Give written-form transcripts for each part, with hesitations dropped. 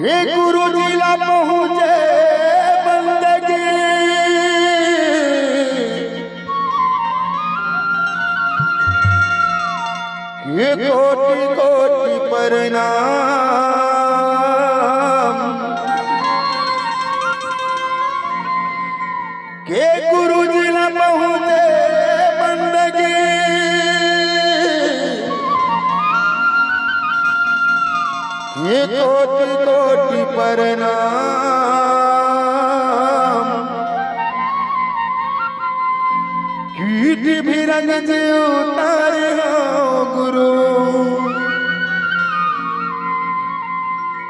हे गुरु जी ला पहुँचे बंदगी ये कोटि कोटि प्रणाम के गुरु जी ला पहुँचे बंदगी ये कोटि कोटि प्रणाम कीट भी रंग से उतारे हो गुरु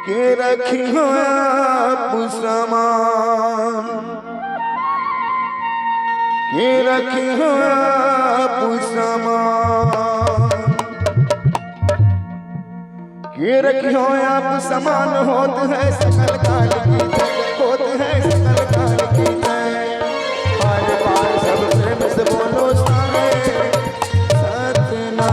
के रखी हो आप समान के रखी हो आप समान के रखी हो आप समान होत है सकल काल की होत है सकल काल की बार बार सब प्रेम से बोलो सारे सतनाम।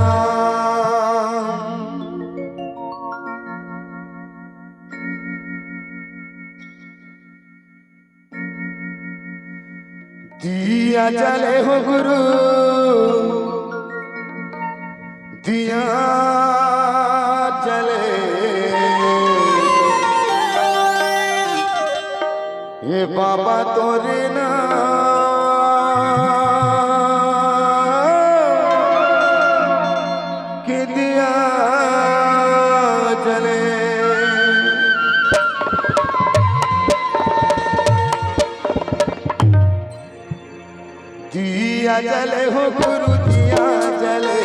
दिया जले हो गुरु दिया जले ये बाबा तोरे ना कि दिया जले दिया जले हो गुरु दिया जले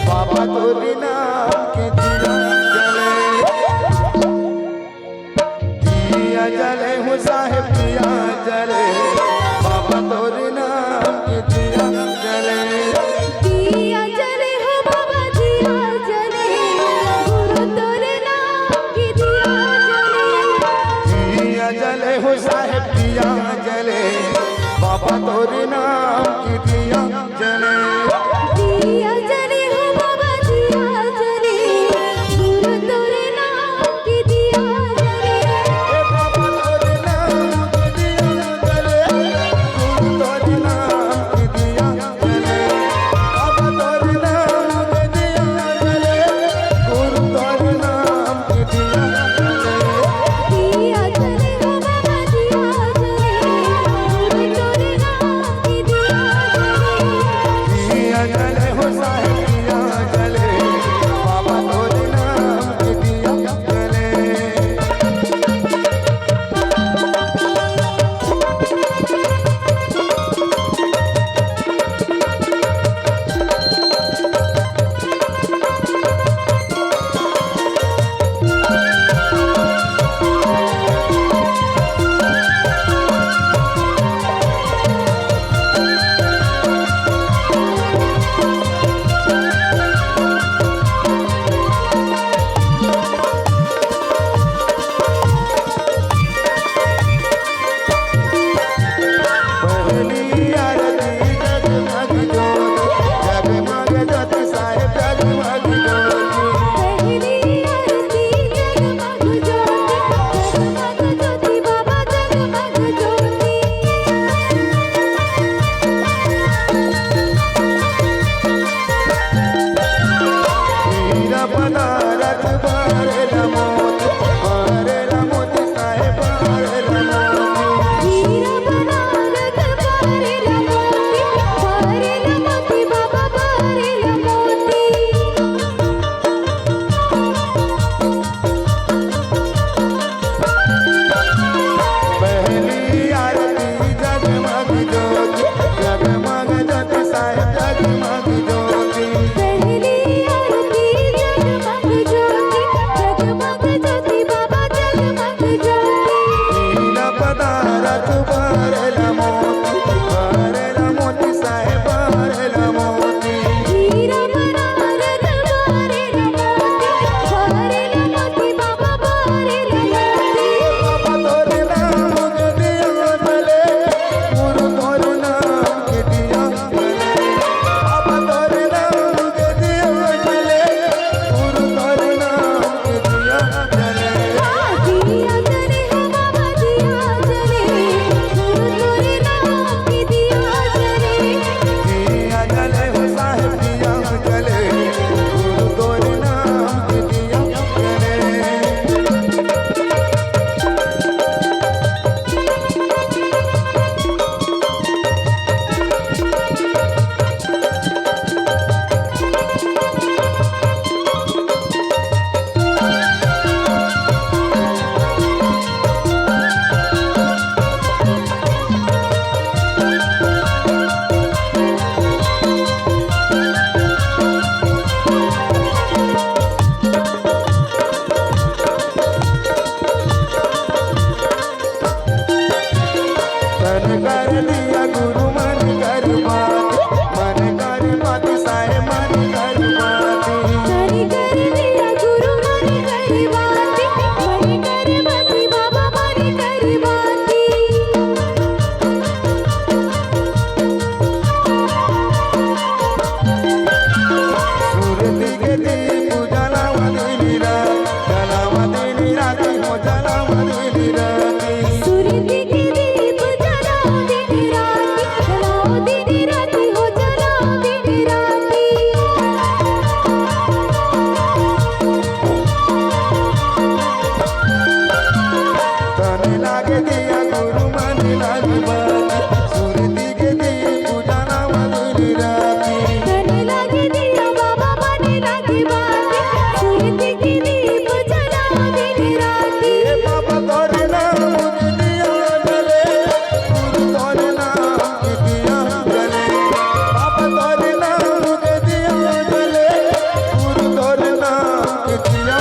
बाबा तोरे नाम के दिया जले दिया जले हो साहेब दिया जले बाबा तोरे नाम के दिया जले दिया जले हो बाबा दिया जले गुरु तोरे नाम की दिया जले दिया जले हो साहेब दिया जले बाबा तोरे नाम की दिया जले दिया जले हो बाबा दिया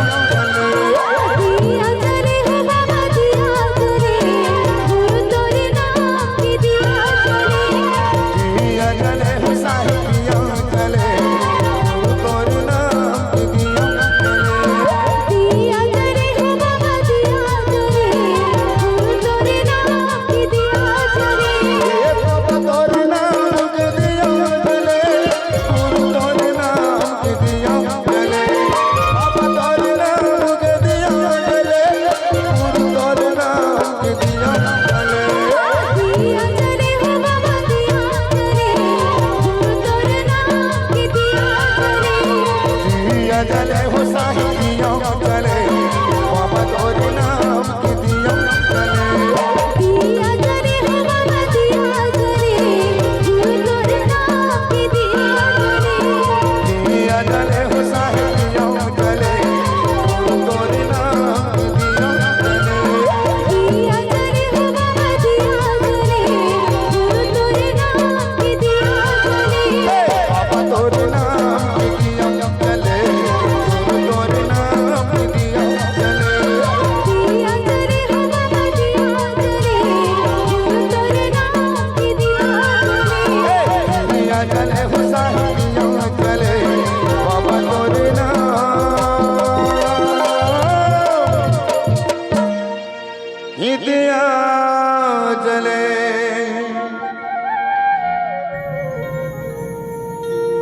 जय